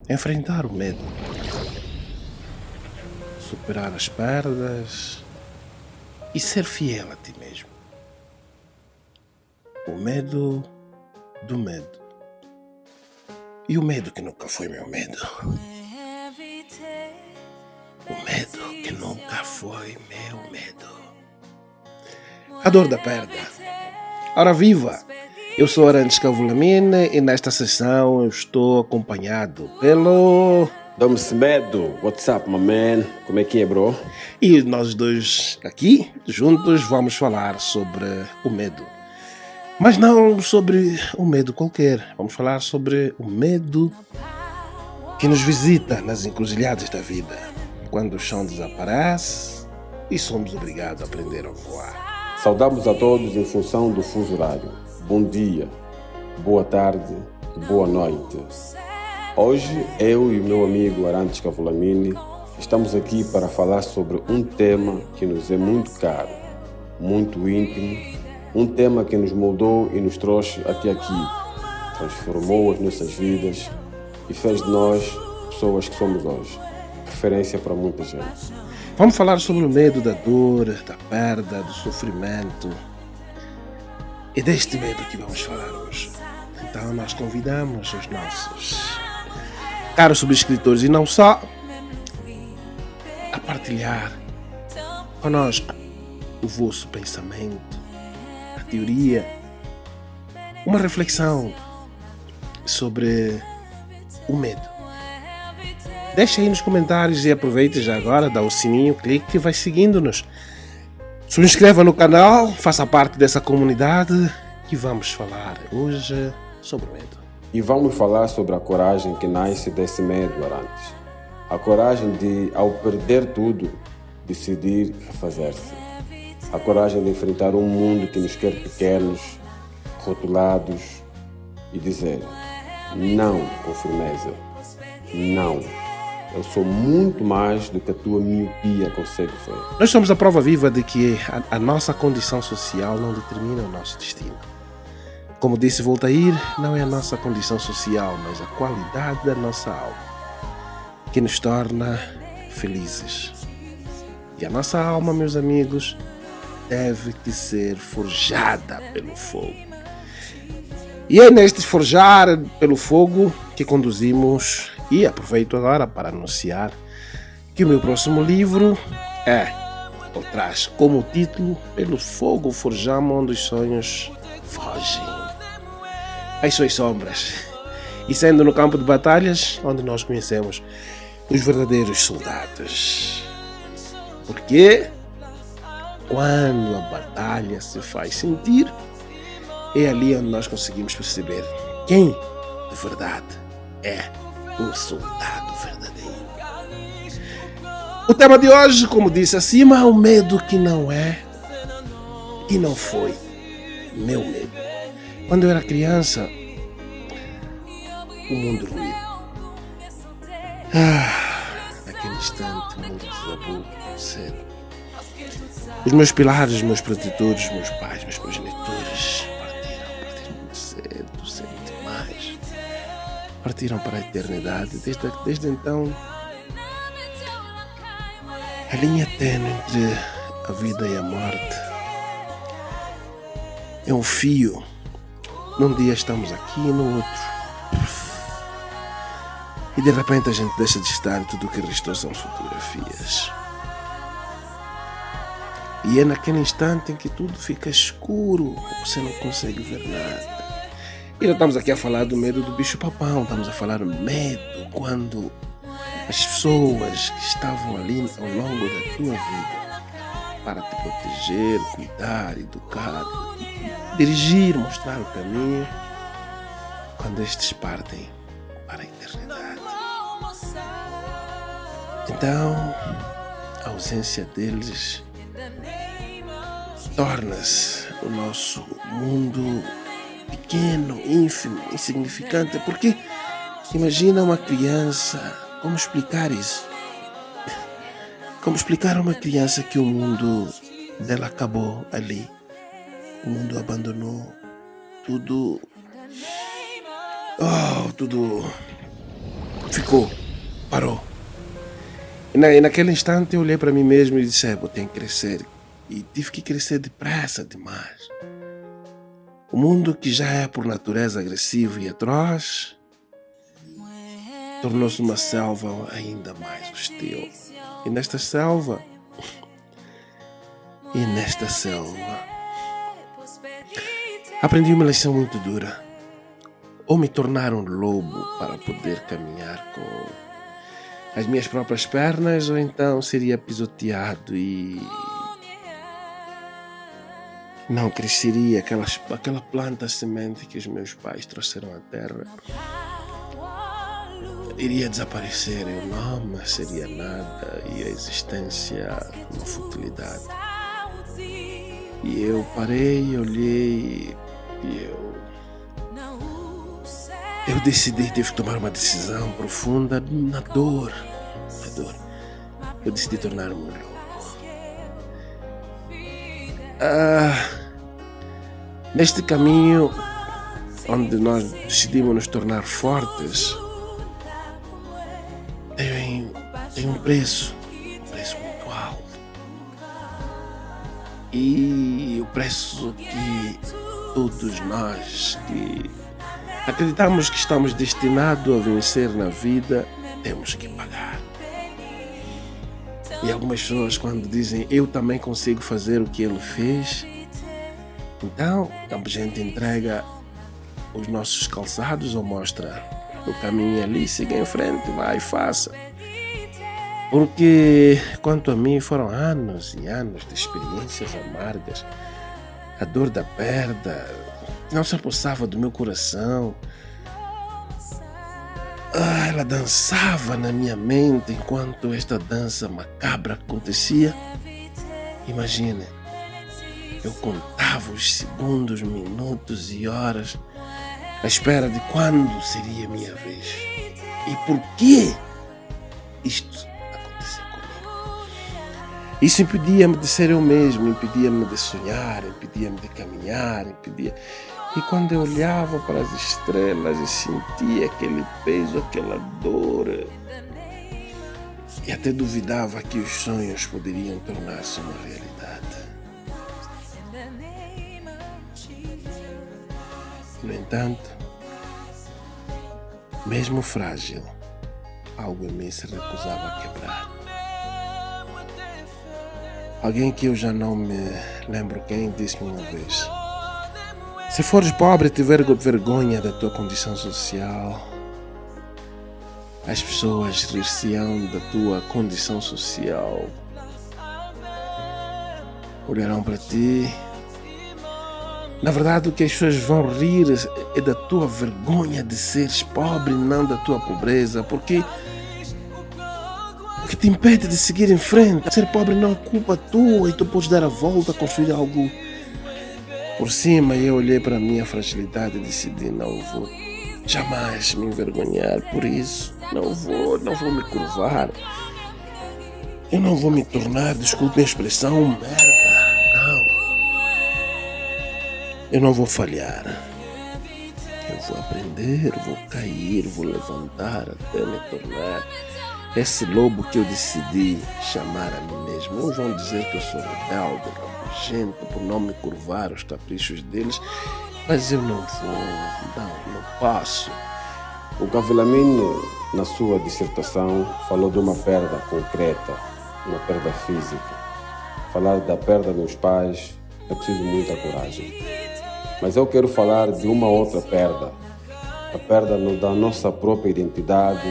enfrentar o medo, superar as perdas e ser fiel a ti mesmo. O medo do medo. E o medo que nunca foi meu medo. O medo que nunca foi meu medo. A dor da perda. Ora viva! Eu sou Arantes Cavulamine e nesta sessão eu estou acompanhado pelo... Dom Semedo, what's up, my man? Como é que é, bro? E nós dois aqui, juntos, vamos falar sobre o medo. Mas não sobre um medo qualquer. Vamos falar sobre o medo que nos visita nas encruzilhadas da vida. Quando o chão desaparece e somos obrigados a aprender a voar. Saudamos a todos em função do fuso horário. Bom dia, boa tarde e boa noite. Hoje, eu e o meu amigo Arantes Cavulamine estamos aqui para falar sobre um tema que nos é muito caro, muito íntimo, um tema que nos moldou e nos trouxe até aqui, transformou as nossas vidas e fez de nós pessoas que somos hoje, referência para muita gente. Vamos falar sobre o medo da dor, da perda, do sofrimento. É deste medo que vamos falar hoje. Então nós convidamos os nossos caros subscritores e não só a partilhar conosco o vosso pensamento, a teoria, uma reflexão sobre o medo. Deixa aí nos comentários e aproveite já agora, dá o sininho, clique e vai seguindo-nos. Se inscreva no canal, faça parte dessa comunidade que vamos falar hoje sobre o medo. E vamos falar sobre a coragem que nasce desse medo, Arantes. A coragem de, ao perder tudo, decidir refazer-se. A coragem de enfrentar um mundo que nos quer pequenos, rotulados e dizer não com firmeza. Não. Eu sou muito mais do que a tua miopia consegue ver. Nós somos a prova viva de que a nossa condição social não determina o nosso destino. Como disse Voltaire, não é a nossa condição social, mas a qualidade da nossa alma que nos torna felizes. E a nossa alma, meus amigos, deve de ser forjada pelo fogo. E é neste forjar pelo fogo que conduzimos, e aproveito agora para anunciar que o meu próximo livro traz como título Pelo Fogo Forjamos onde os sonhos fogem. As suas sombras. E sendo no campo de batalhas onde nós conhecemos os verdadeiros soldados. Porque quando a batalha se faz sentir, é ali onde nós conseguimos perceber quem de verdade é um soldado verdadeiro. O tema de hoje, como disse acima, é o medo que não é e não foi meu medo. Quando eu era criança, o mundo ruiu. Naquele instante, o mundo desabou cedo. Os meus pilares, os meus protetores, os meus pais, meus progenitores partiram muito cedo demais. Partiram para a eternidade. Desde então, a linha tênue entre a vida e a morte é um fio. Num dia estamos aqui e no outro. E de repente a gente deixa de estar e tudo o que restou são fotografias. E é naquele instante em que tudo fica escuro, você não consegue ver nada. E não estamos aqui a falar do medo do bicho-papão, estamos a falar do medo quando as pessoas que estavam ali ao longo da tua vida para te proteger, cuidar, educar, dirigir, mostrar o caminho, quando estes partem para a eternidade. Então, a ausência deles torna-se o nosso mundo pequeno, ínfimo, insignificante, porque imagina uma criança, como explicar isso? Como explicar a uma criança que o mundo dela acabou ali, o mundo abandonou, tudo ficou, parou. E naquele instante eu olhei para mim mesmo e disse, eu tenho que crescer. E tive que crescer depressa demais. O mundo que já é por natureza agressivo e atroz tornou-se uma selva ainda mais hostil. E nesta selva, aprendi uma lição muito dura. Ou me tornar um lobo para poder caminhar com as minhas próprias pernas, ou então seria pisoteado e não cresceria aquela planta semente que os meus pais trouxeram à terra. Iria desaparecer, eu não seria nada e a existência uma futilidade. E eu parei, olhei e eu decidi, tive que tomar uma decisão profunda na dor. Eu decidi tornar-me um lobo. Neste caminho, onde nós decidimos nos tornar fortes, tem um preço muito alto. E o preço que todos nós que acreditamos que estamos destinados a vencer na vida, temos que pagar. E algumas pessoas, quando dizem eu também consigo fazer o que ele fez, então a gente entrega os nossos calçados ou mostra o caminho ali, siga em frente, vai e faça. Porque quanto a mim foram anos e anos de experiências amargas. A dor da perda não se apossava do meu coração. Ela dançava na minha mente enquanto esta dança macabra acontecia. Imagine, eu contava os segundos, minutos e horas à espera de quando seria a minha vez. E por que isto acontecia comigo? Isso impedia-me de ser eu mesmo, impedia-me de sonhar, impedia-me de caminhar, E quando eu olhava para as estrelas e sentia aquele peso, aquela dor, e até duvidava que os sonhos poderiam tornar-se uma realidade. No entanto, mesmo frágil, algo em mim se recusava a quebrar. Alguém que eu já não me lembro quem disse-me uma vez: se fores pobre e tiver vergonha da tua condição social, as pessoas rir-se-ão da tua condição social, olharão para ti. Na verdade, o que as pessoas vão rir é da tua vergonha de seres pobre, não da tua pobreza, porque o que te impede de seguir em frente, ser pobre não é culpa tua e tu podes dar a volta, construir algo por cima. E eu olhei para a minha fragilidade e decidi, não vou jamais me envergonhar por isso, não vou me curvar, eu não vou me tornar, desculpe a expressão, um merda. Eu não vou falhar. Eu vou aprender, vou cair, vou levantar até me tornar esse lobo que eu decidi chamar a mim mesmo. Uns vão dizer que eu sou rebelde, rabugento, por não me curvar aos caprichos deles, mas eu não posso. O Gavilamine, na sua dissertação, falou de uma perda concreta, uma perda física. Falar da perda dos pais é preciso muita coragem. Mas eu quero falar de uma outra perda, a perda da nossa própria identidade,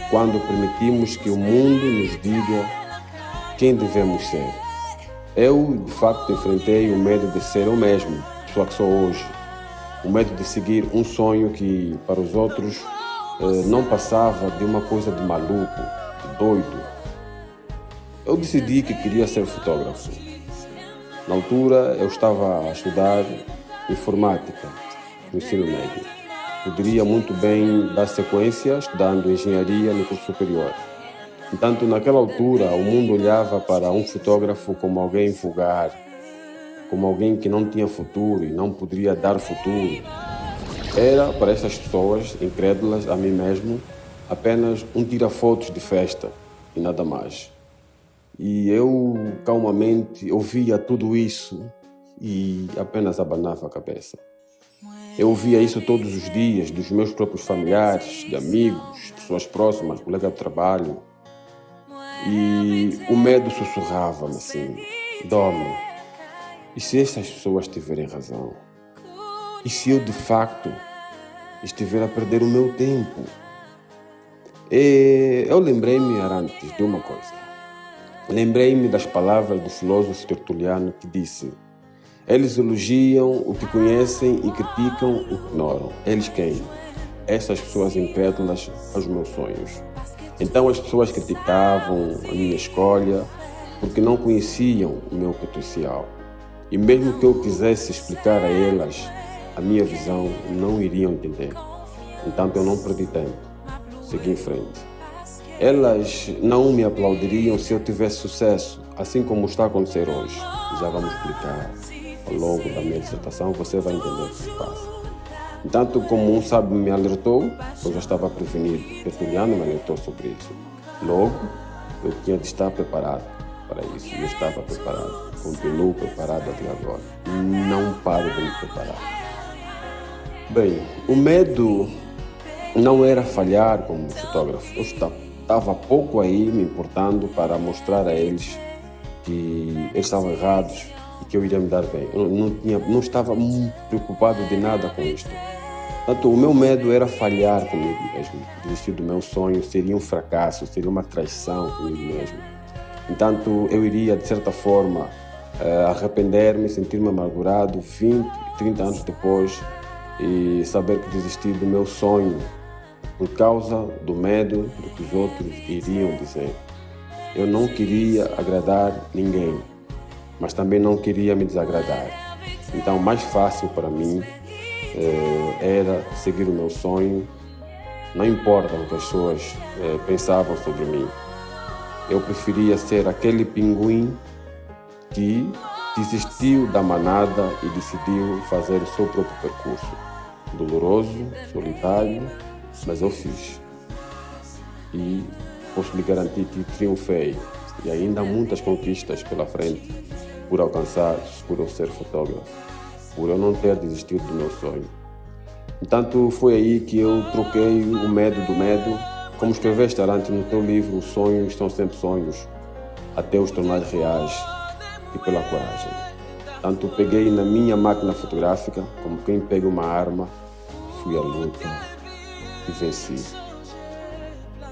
quando permitimos que o mundo nos diga quem devemos ser. Eu, de facto, enfrentei o medo de ser eu mesmo, a pessoa que sou hoje. O medo de seguir um sonho que, para os outros, não passava de uma coisa de maluco, de doido. Eu decidi que queria ser fotógrafo. Na altura, eu estava a estudar informática no ensino médio. Poderia muito bem dar sequência estudando engenharia no curso superior. Entanto, naquela altura, o mundo olhava para um fotógrafo como alguém vulgar, como alguém que não tinha futuro e não poderia dar futuro. Era, para essas pessoas incrédulas, a mim mesmo, apenas um tira-fotos de festa e nada mais. E eu calmamente ouvia tudo isso e apenas abanava a cabeça. Eu ouvia isso todos os dias dos meus próprios familiares, de amigos, pessoas próximas, colegas de trabalho. E o medo sussurrava-me assim: dorme. E se estas pessoas tiverem razão? E se eu de facto estiver a perder o meu tempo? E eu lembrei-me antes de uma coisa. Lembrei-me das palavras do filósofo Tertuliano que disse: eles elogiam o que conhecem e criticam o que ignoram. Eles quem? Essas pessoas incrédulas aos meus sonhos. Então as pessoas criticavam a minha escolha porque não conheciam o meu potencial. E mesmo que eu quisesse explicar a elas a minha visão, não iriam entender. Então eu não perdi tempo. Segui em frente. Elas não me aplaudiriam se eu tivesse sucesso, assim como está a acontecer hoje. Já vamos explicar ao longo da minha dissertação, você vai entender o que se passa. Tanto como um sábio me alertou, eu já estava prevenido. Tertuliano me alertou sobre isso. Logo, eu tinha de estar preparado para isso. Eu estava preparado. Continuo preparado até agora. Não paro de me preparar. Bem, o medo não era falhar como fotógrafo. Eu estava pouco aí me importando para mostrar a eles que eles estavam errados e que eu iria me dar bem. Eu não estava preocupado de nada com isto. Portanto, o meu medo era falhar comigo mesmo. Desistir do meu sonho seria um fracasso, seria uma traição comigo mesmo. Entanto, eu iria, de certa forma, arrepender-me, sentir-me amargurado 20, 30 anos depois e saber que desisti do meu sonho por causa do medo do que os outros iriam dizer. Eu não queria agradar ninguém, mas também não queria me desagradar. Então, mais fácil para mim era seguir o meu sonho, não importa o que as pessoas pensavam sobre mim. Eu preferia ser aquele pinguim que desistiu da manada e decidiu fazer o seu próprio percurso. Doloroso, solitário, mas eu fiz. E posso lhe garantir que triunfei. E ainda há muitas conquistas pela frente por alcançar, por eu ser fotógrafo, por eu não ter desistido do meu sonho. Entanto, foi aí que eu troquei o medo do medo. Como escreveste antes no teu livro, os sonhos são sempre sonhos, até os tornar reais, e pela coragem. Tanto peguei na minha máquina fotográfica, como quem pega uma arma, fui à luta e venci.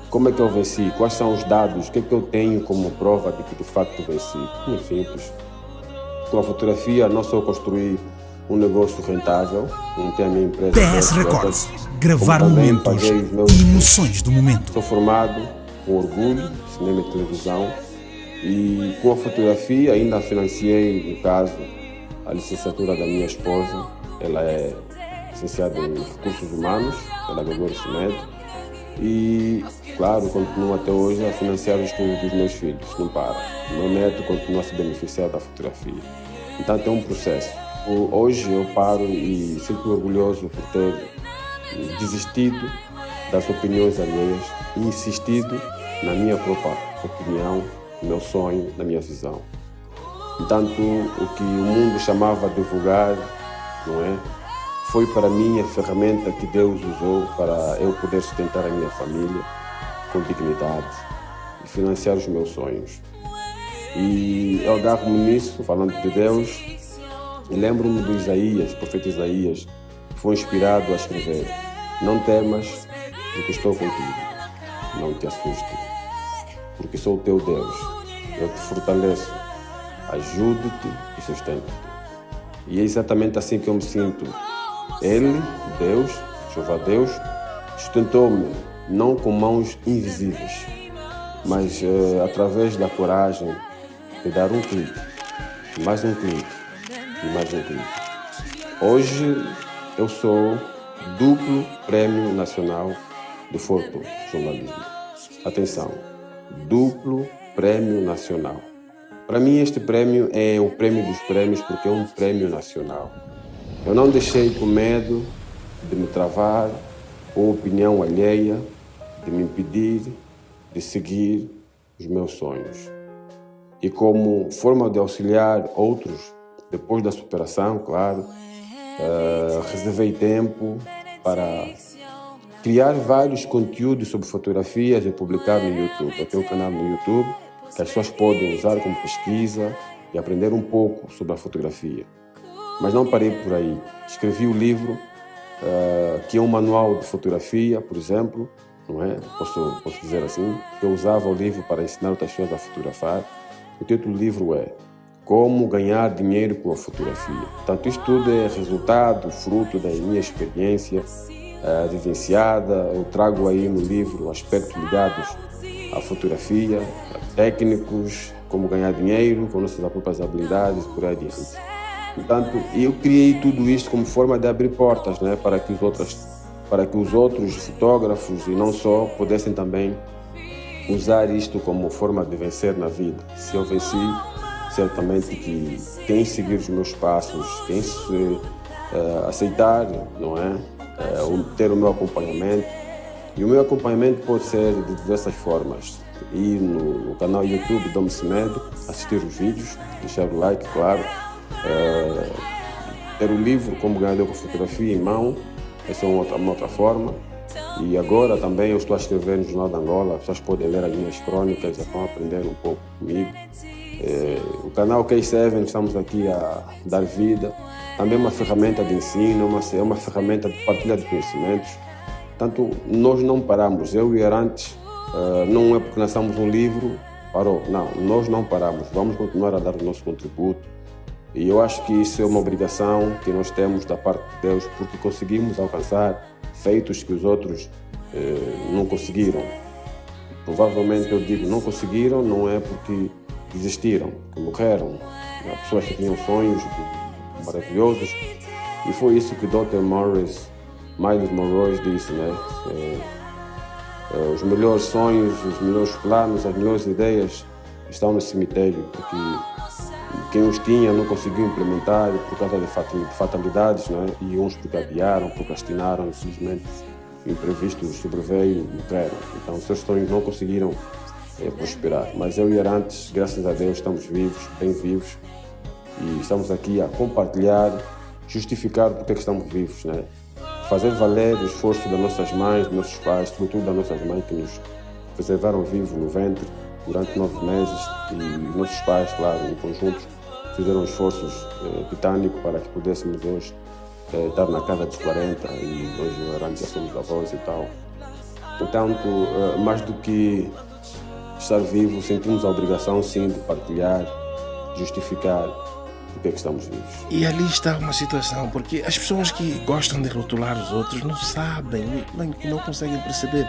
Como é que eu venci? Quais são os dados? O que é que eu tenho como prova de que de facto venci? Muito simples. Com a fotografia não só construí um negócio rentável, não tenho a minha empresa. PS Records, gravar momentos e emoções do momento. Sou formado com orgulho, cinema e televisão, e com a fotografia ainda financiei, no caso, a licenciatura da minha esposa. Ela é licenciada em Recursos Humanos pela Gregório Simedo e, claro, continuo até hoje a financiar os estudos dos meus filhos, não para. O meu neto continua a se beneficiar da fotografia. Então é um processo. Hoje eu paro e sinto-me orgulhoso por ter desistido das opiniões alheias e insistido na minha própria opinião, no meu sonho, na minha visão. Portanto, o que o mundo chamava de vulgar, não é? Foi para mim a ferramenta que Deus usou para eu poder sustentar a minha família com dignidade e financiar os meus sonhos. E eu agarro-me nisso, falando de Deus, e lembro-me do Isaías, profeta Isaías, que foi inspirado a escrever: não temas, porque estou contigo. Não te assustes, porque sou o teu Deus. Eu te fortaleço, ajudo-te e sustento-te. E é exatamente assim que eu me sinto. Ele, Deus, Jeová Deus, sustentou-me, não com mãos invisíveis, mas através da coragem de dar um clique, mais um clique e mais um clique. Hoje eu sou duplo Prémio Nacional de Fotojornalismo. Atenção, duplo Prémio Nacional. Para mim este prémio é o prêmio dos prêmios porque é um prêmio nacional. Eu não deixei com medo de me travar ou opinião alheia de me impedir de seguir os meus sonhos. E como forma de auxiliar outros, depois da superação, claro, reservei tempo para criar vários conteúdos sobre fotografias e publicar no YouTube. Eu tenho um canal no YouTube que as pessoas podem usar como pesquisa e aprender um pouco sobre a fotografia. Mas não parei por aí. Escrevi o livro, que é um manual de fotografia, por exemplo, não é? Posso dizer assim. Eu usava o livro para ensinar outras pessoas a fotografar. O título do livro é Como Ganhar Dinheiro com a Fotografia. Portanto, isto tudo é resultado, fruto da minha experiência vivenciada. Eu trago aí no livro aspectos ligados à fotografia, técnicos, como ganhar dinheiro com nossas próprias habilidades e por aí adiante. Portanto, eu criei tudo isto como forma de abrir portas, né, para que os outros fotógrafos e não só pudessem também usar isto como forma de vencer na vida. Se eu venci, certamente que quem seguir os meus passos, quem se aceitar, não é? Ter o meu acompanhamento. E o meu acompanhamento pode ser de diversas formas. Ir no canal YouTube Dom Semedo, assistir os vídeos, deixar o like, claro. Ter o livro Como Ganhar com Fotografia em mão, essa é uma outra forma. E agora também eu estou a escrever no Jornal de Angola, as pessoas podem ler as minhas crônicas, já vão aprender um pouco comigo. O canal K7, estamos aqui a dar vida, também é uma ferramenta de ensino, é uma ferramenta de partilha de conhecimentos. Portanto, nós não paramos, eu e Arantes, não é porque lançamos um livro, parou, não, nós não paramos, vamos continuar a dar o nosso contributo. E eu acho que isso é uma obrigação que nós temos da parte de Deus, porque conseguimos alcançar feitos que os outros não conseguiram. Provavelmente eu digo não conseguiram, não é porque desistiram, porque morreram. Há pessoas que tinham sonhos maravilhosos e foi isso que Dr. Miles Monroe disse, né? Os melhores sonhos, os melhores planos, as melhores ideias estão no cemitério, porque quem os tinha não conseguiu implementar por causa de fatalidades, né? E uns porque adiaram, procrastinaram, infelizmente o imprevisto sobreveio e morreram. Então os seus sonhos não conseguiram prosperar. Mas eu e Arantes, graças a Deus, estamos vivos, bem vivos, e estamos aqui a compartilhar, justificar porque é que estamos vivos, né? Fazer valer o esforço das nossas mães, dos nossos pais, sobretudo das nossas mães que nos preservaram vivos no ventre durante 9 meses, e nossos pais, claro, em conjunto, fizeram esforços titânicos para que pudéssemos hoje estar na casa dos 40 e hoje Arantes já somos avós e tal. Portanto, mais do que estar vivo, sentimos a obrigação sim de partilhar, justificar porque é que estamos vivos. E ali está uma situação, porque as pessoas que gostam de rotular os outros não sabem, não conseguem perceber,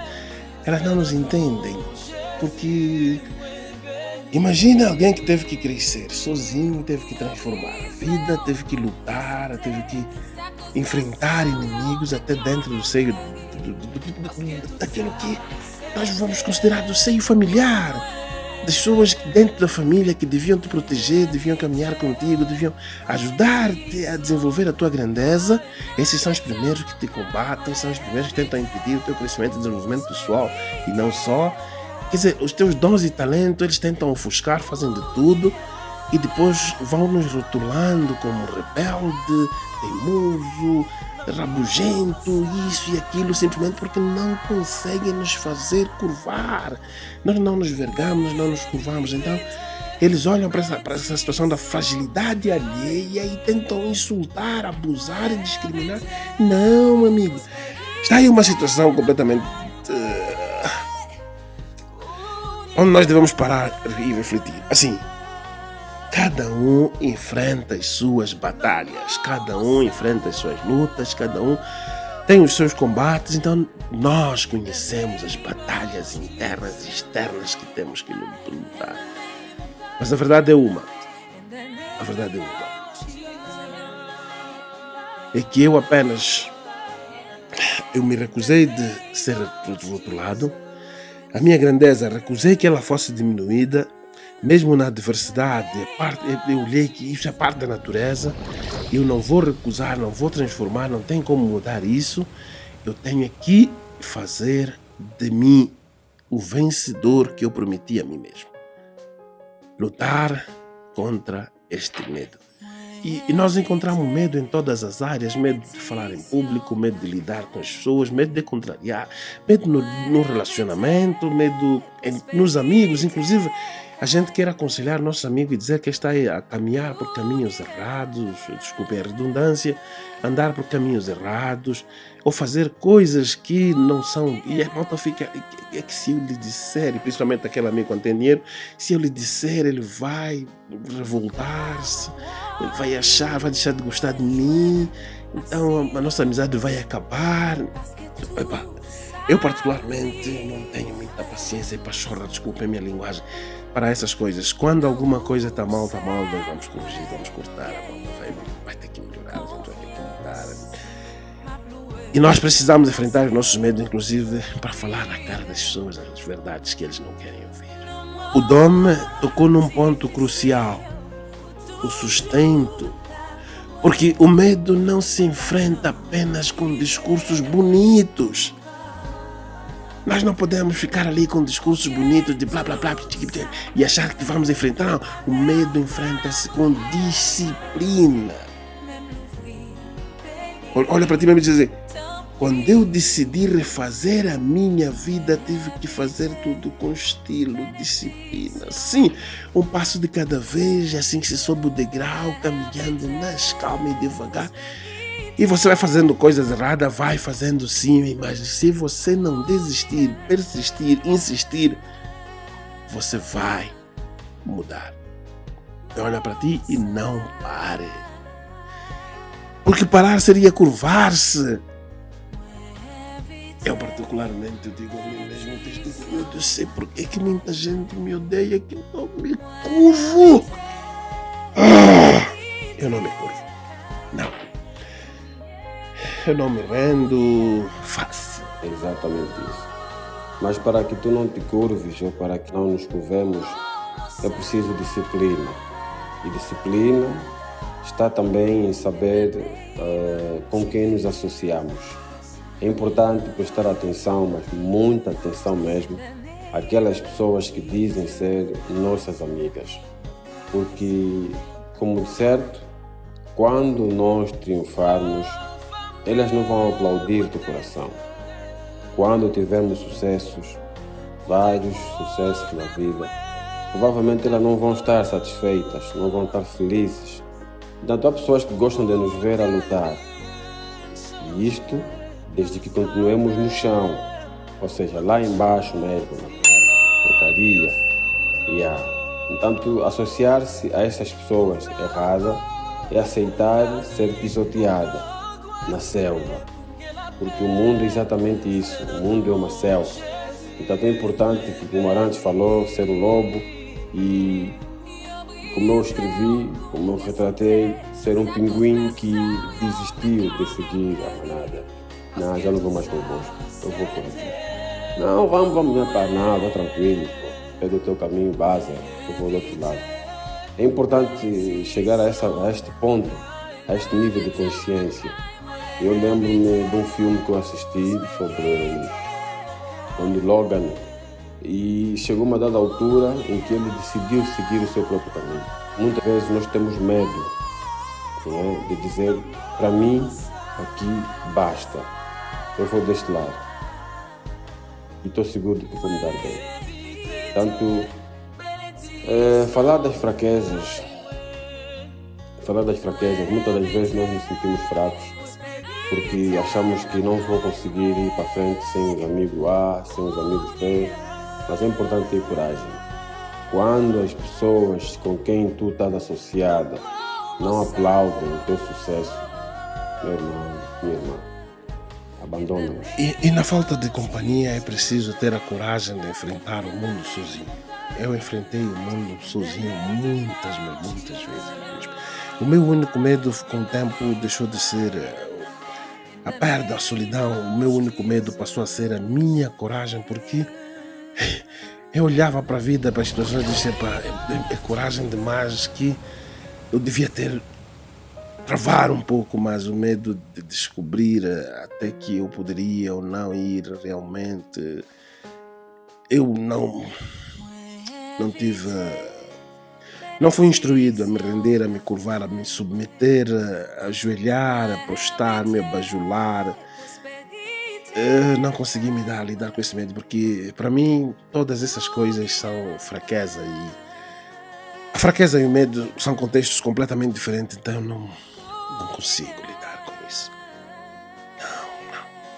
elas não nos entendem, porque imagina alguém que teve que crescer sozinho, teve que transformar a vida, teve que lutar, teve que enfrentar inimigos até dentro do seio daquilo que nós vamos considerar do seio familiar. Das pessoas dentro da família que deviam te proteger, deviam caminhar contigo, deviam ajudar-te a desenvolver a tua grandeza. Esses são os primeiros que te combatem, são os primeiros que tentam impedir o teu crescimento e desenvolvimento pessoal. E não só. Quer dizer, os teus dons e talentos, eles tentam ofuscar, fazem de tudo e depois vão nos rotulando como rebelde, teimoso, rabugento, isso e aquilo, simplesmente porque não conseguem nos fazer curvar. Nós não nos vergamos, não nos curvamos. Então, eles olham para essa situação da fragilidade alheia e tentam insultar, abusar e discriminar. Não, amigo. Está aí uma situação completamente onde nós devemos parar e refletir. Assim, cada um enfrenta as suas batalhas, cada um enfrenta as suas lutas, cada um tem os seus combates, então nós conhecemos as batalhas internas e externas que temos que lutar. Mas a verdade é uma. A verdade é uma. É que eu me recusei de ser rotulado. A minha grandeza, recusei que ela fosse diminuída. Mesmo na adversidade, eu olhei que isso é parte da natureza. Eu não vou recusar, não vou transformar, não tem como mudar isso. Eu tenho que fazer de mim o vencedor que eu prometi a mim mesmo. Lutar contra este medo. E nós encontramos medo em todas as áreas, medo de falar em público, medo de lidar com as pessoas, medo de contrariar, medo no relacionamento, medo nos amigos. Inclusive, a gente quer aconselhar nosso amigo e dizer que está a caminhar por caminhos errados, desculpe a redundância, andar por caminhos errados, ou fazer coisas que não são. E a malta fica. É que se eu lhe disser, e principalmente aquele amigo quando tem dinheiro, se eu lhe disser, ele vai revoltar-se, ele vai achar, vai deixar de gostar de mim, então a nossa amizade vai acabar. Epa, eu particularmente não tenho muita paciência e pachorra, desculpem a minha linguagem, para essas coisas. Quando alguma coisa está mal, nós vamos corrigir, vamos cortar, a malta vai ter que melhorar, a gente vai ter que mudar. E nós precisamos enfrentar os nossos medos, inclusive, para falar na cara das pessoas as verdades que eles não querem ouvir. O Dom tocou num ponto crucial, o sustento. Porque o medo não se enfrenta apenas com discursos bonitos. Nós não podemos ficar ali com discursos bonitos de blá blá blá e achar que vamos enfrentar. Não. O medo enfrenta-se com disciplina. Olha para ti mesmo e diz assim: quando eu decidi refazer a minha vida, tive que fazer tudo com estilo, disciplina. Sim, um passo de cada vez, assim que se sobe o degrau, caminhando mais calma e devagar. E você vai fazendo coisas erradas, vai fazendo sim, mas se você não desistir, persistir, insistir, você vai mudar. Olha para ti e não pare. Porque parar seria curvar-se. Eu particularmente digo a mim mesmo, eu sei porque que muita gente me odeia, que eu não me curvo. Eu não me curvo. Não. Eu não me rendo fácil. Exatamente isso. Mas para que tu não te curves ou para que não nos curvemos, é preciso disciplina. E disciplina está também em saber com quem nos associamos. É importante prestar atenção, mas muita atenção mesmo, àquelas pessoas que dizem ser nossas amigas. Porque, como de certo, quando nós triunfarmos, elas não vão aplaudir do coração. Quando tivermos sucessos, vários sucessos na vida, provavelmente elas não vão estar satisfeitas, não vão estar felizes. Portanto, há pessoas que gostam de nos ver a lutar. E isto desde que continuemos no chão, ou seja, lá embaixo mesmo, na porcaria. Portanto, associar-se a essas pessoas erradas é aceitar ser pisoteada na selva, porque o mundo é exatamente isso, o mundo é uma selva. Então é importante, como o Arantes falou, ser um lobo e, como eu escrevi, como eu retratei, ser um pinguim que desistiu de seguir a manada. Não, já não vou mais convosco, eu vou por aqui. Não, vamos, não, vou tranquilo, pega o teu caminho, base, eu vou do outro lado. É importante chegar a este ponto, a este nível de consciência. Eu lembro-me de um filme que eu assisti sobre Logan, e chegou uma dada altura em que ele decidiu seguir o seu próprio caminho. Muitas vezes nós temos medo, né, de dizer, para mim, aqui basta, eu vou deste lado e estou seguro de que vou me dar bem. Portanto, falar das fraquezas, muitas das vezes nós nos sentimos fracos porque achamos que não vou conseguir ir para frente sem os amigos A, sem os amigos B, mas é importante ter coragem. Quando as pessoas com quem tu estás associada não aplaudem o teu sucesso, meu irmão, minha irmã, abandona-os. E na falta de companhia é preciso ter a coragem de enfrentar o mundo sozinho. Eu enfrentei o mundo sozinho muitas vezes mesmo. O meu único medo com o tempo deixou de ser a perda, a solidão. O meu único medo passou a ser a minha coragem, porque eu olhava para a vida, para as situações e dizia, é coragem demais que eu devia ter travar um pouco mais o medo de descobrir até que eu poderia ou não ir realmente. Eu não tive. Não fui instruído a me render, a me curvar, a me submeter, a ajoelhar, a postar-me, a bajular. Não consegui lidar com esse medo, porque para mim todas essas coisas são fraqueza, e a fraqueza e o medo são contextos completamente diferentes, então eu não consigo lidar com isso.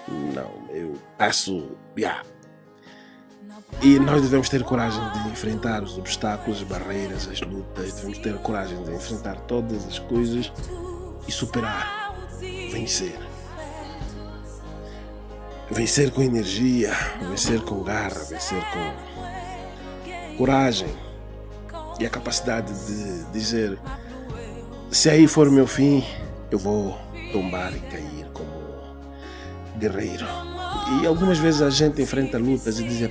Não, eu passo. E nós devemos ter coragem de enfrentar os obstáculos, as barreiras, as lutas, devemos ter coragem de enfrentar todas as coisas e superar, vencer. Vencer com energia, vencer com garra, vencer com coragem e a capacidade de dizer: se aí for o meu fim, eu vou tombar e cair como guerreiro. E algumas vezes a gente enfrenta lutas e diz: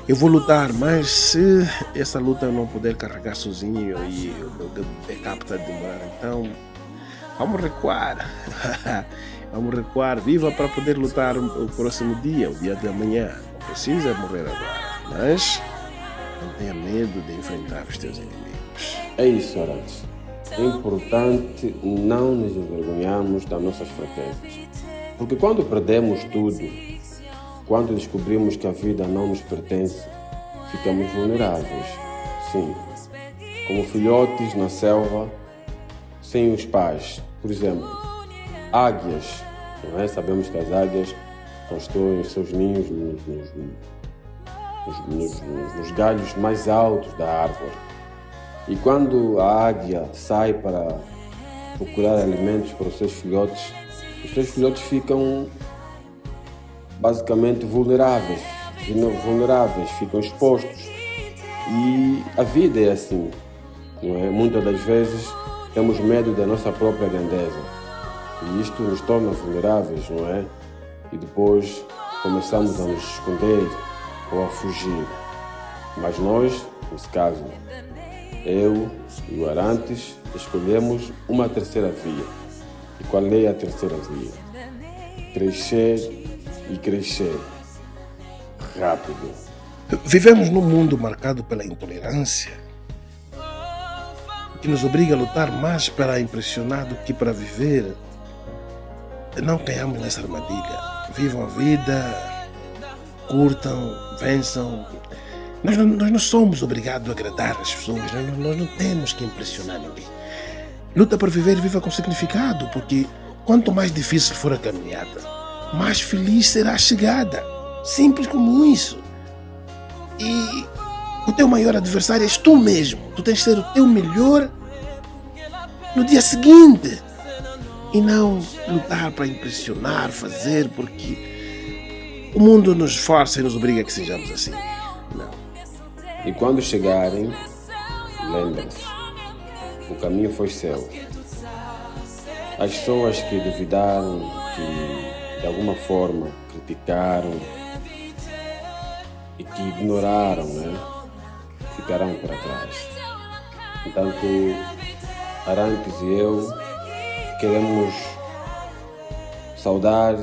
eu vou lutar, mas se essa luta eu não puder carregar sozinho e o meu backup está a demorar, então vamos recuar. Vamos recuar, viva para poder lutar o próximo dia, o dia de amanhã. Não precisa morrer agora, mas não tenha medo de enfrentar os teus inimigos. É isso, Arantes. É importante não nos envergonharmos das nossas fraquezas. Porque quando perdemos tudo, quando descobrimos que a vida não nos pertence, ficamos vulneráveis. Sim, como filhotes na selva, sem os pais. Por exemplo, águias, não é? Sabemos que as águias constroem os seus ninhos nos galhos mais altos da árvore. E quando a águia sai para procurar alimentos para os seus filhotes ficam basicamente vulneráveis, ficam expostos. E a vida é assim, não é? Muitas das vezes temos medo da nossa própria grandeza. E isto nos torna vulneráveis, não é? E depois começamos a nos esconder ou a fugir. Mas nós, nesse caso, eu e o Arantes, escolhemos uma terceira via. E qual é a terceira via? Crescer e crescer. Rápido. Vivemos num mundo marcado pela intolerância, que nos obriga a lutar mais para impressionar do que para viver. Não caiamos nessa armadilha. Vivam a vida, curtam, vençam. Nós não somos obrigados a agradar as pessoas, nós não temos que impressionar ninguém. Luta para viver e viva com significado, porque quanto mais difícil for a caminhada, mais feliz será a chegada. Simples como isso. E o teu maior adversário és tu mesmo. Tu tens de ser o teu melhor no dia seguinte. E não lutar para impressionar, fazer, porque o mundo nos força e nos obriga a que sejamos assim. Não. E quando chegarem, lembrem-se, o caminho foi seu. As pessoas que duvidaram, que de alguma forma criticaram e que ignoraram, né, ficarão para trás. Portanto, Arantes e eu queremos saudar,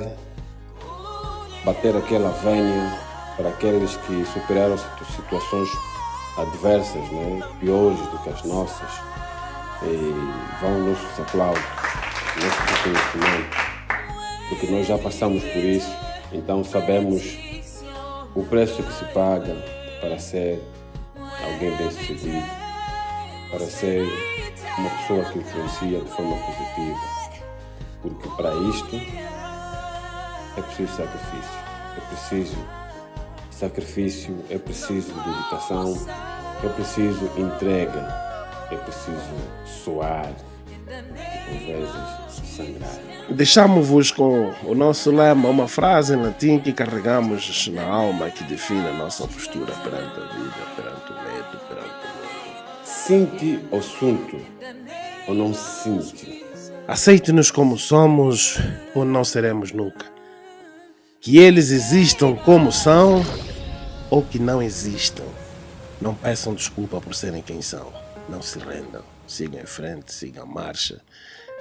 bater aquela vénia para aqueles que superaram situações adversas, né, piores do que as nossas, e vão nossos aplausos, nosso reconhecimento, porque nós já passamos por isso, então sabemos o preço que se paga para ser alguém bem-sucedido, para ser uma pessoa que influencia de forma positiva, porque para isto é preciso sacrifício, é preciso dedicação, é preciso entrega, é preciso suar e por vezes sangrar. Deixamos-vos com o nosso lema, uma frase em latim que carregamos na alma, que define a nossa postura perante a vida, perante o medo, perante o mundo. Sinti ou sunto, ou não sinti. Aceite-nos como somos ou não seremos nunca. Que eles existam como são ou que não existam. Não peçam desculpa por serem quem são. Não se rendam. Sigam em frente, sigam a marcha.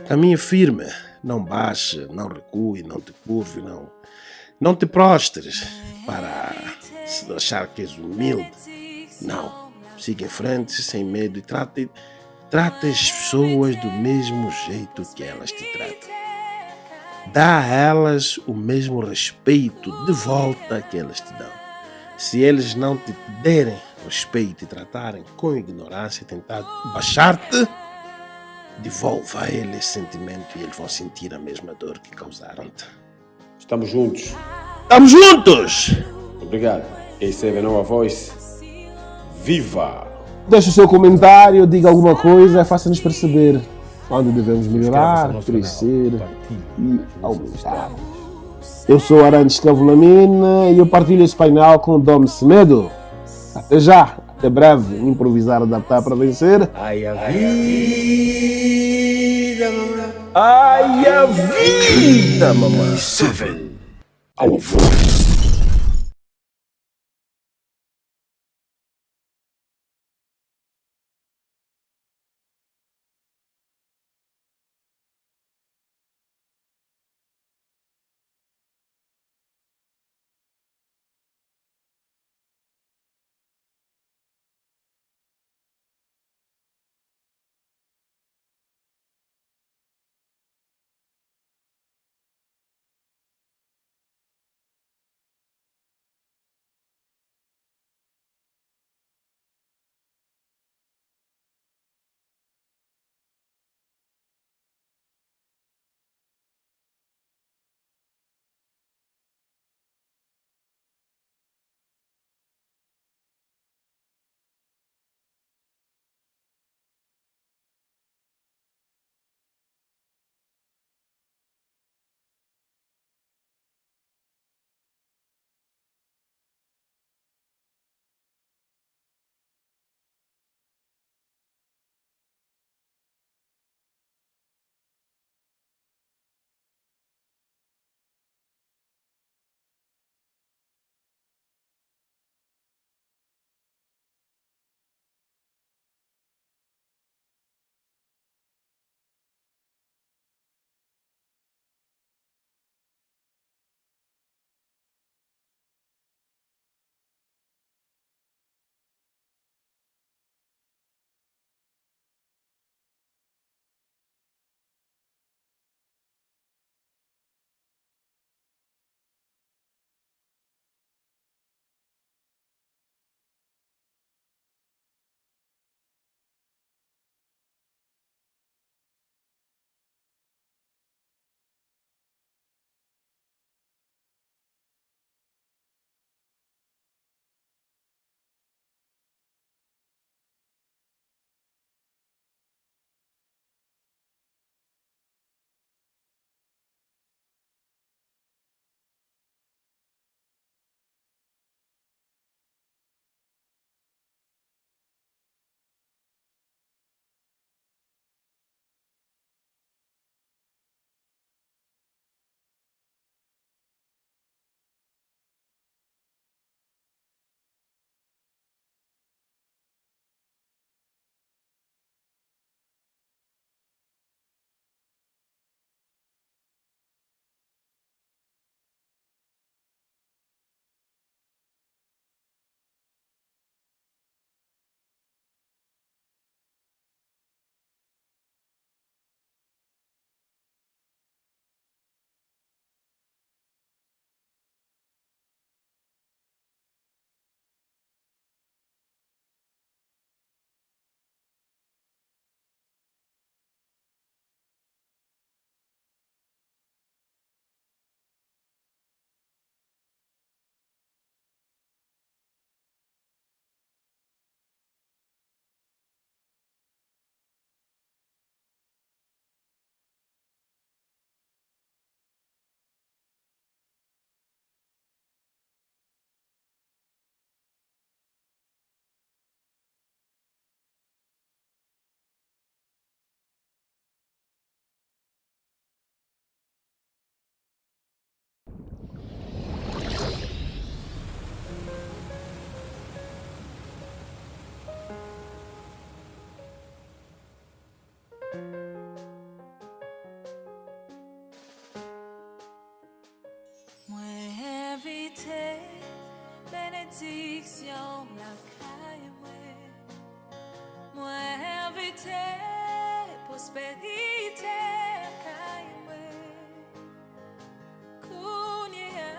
Caminha firme, não baixe, não recue, não te curve, não te prostres para se achar que és humilde. Não, siga em frente sem medo e trate as pessoas do mesmo jeito que elas te tratam. Dá a elas o mesmo respeito de volta que elas te dão. Se eles não te derem respeito e tratarem com ignorância e tentar baixar-te, devolva a eles esse sentimento e eles vão sentir a mesma dor que causaram-te. Estamos juntos. Estamos juntos! Obrigado. Esse é a Nova Voice. Viva! Deixe o seu comentário, diga alguma coisa, faça-nos perceber onde devemos melhorar, crescer e aumentar. Eu sou Arantes Cavolamina e eu partilho esse painel com o Dom Semedo. Até já, até breve, improvisar, adaptar para vencer. Ai, a vida, mamãe. Ai, a vida, mamãe. 7. Our voice. Moi invité, prospérité, caille-moi. Kounia.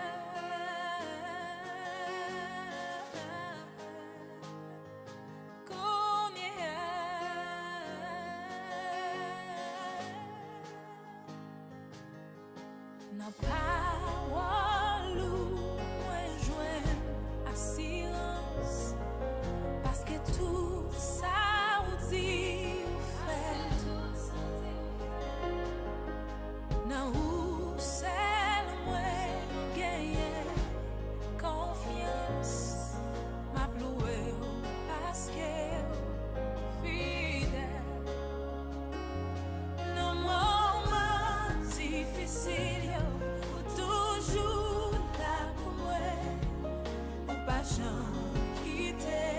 Kounia. N'a pas walou, moi joindre assurance, parce que tout ça ou dit ou fait, n'a où c'est moi gagner confiance, m'a ploué parce que fidèle, nos moments difficiles, ou toujours là pour moi, ou pas jamais quitter.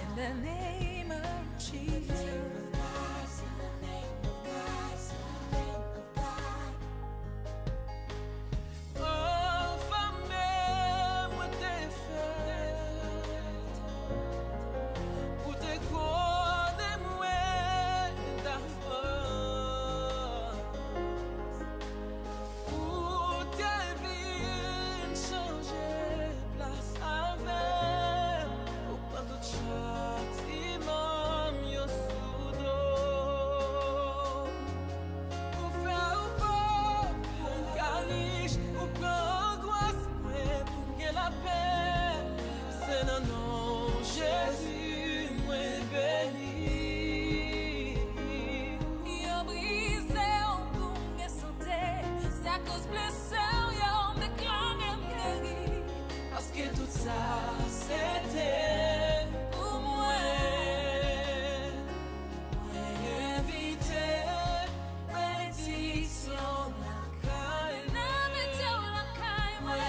The name of Jesus. Jésus, moi béni. Yo brisé en boum et santé, c'est à cause blessure yo m'éclame guéri. Parce que tout ça c'était pour moi. Moi invité, bénédiction la caille. Invité la caille, moi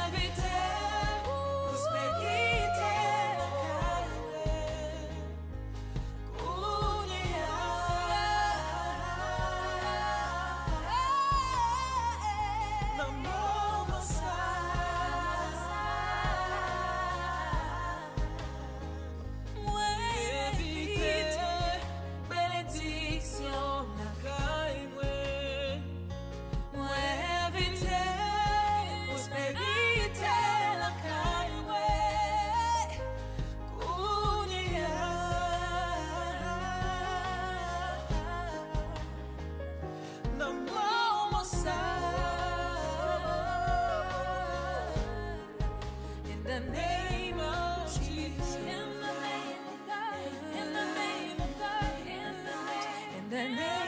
invité, prospérité. In the name of Jesus, in the name of God, in the name of God, in the name.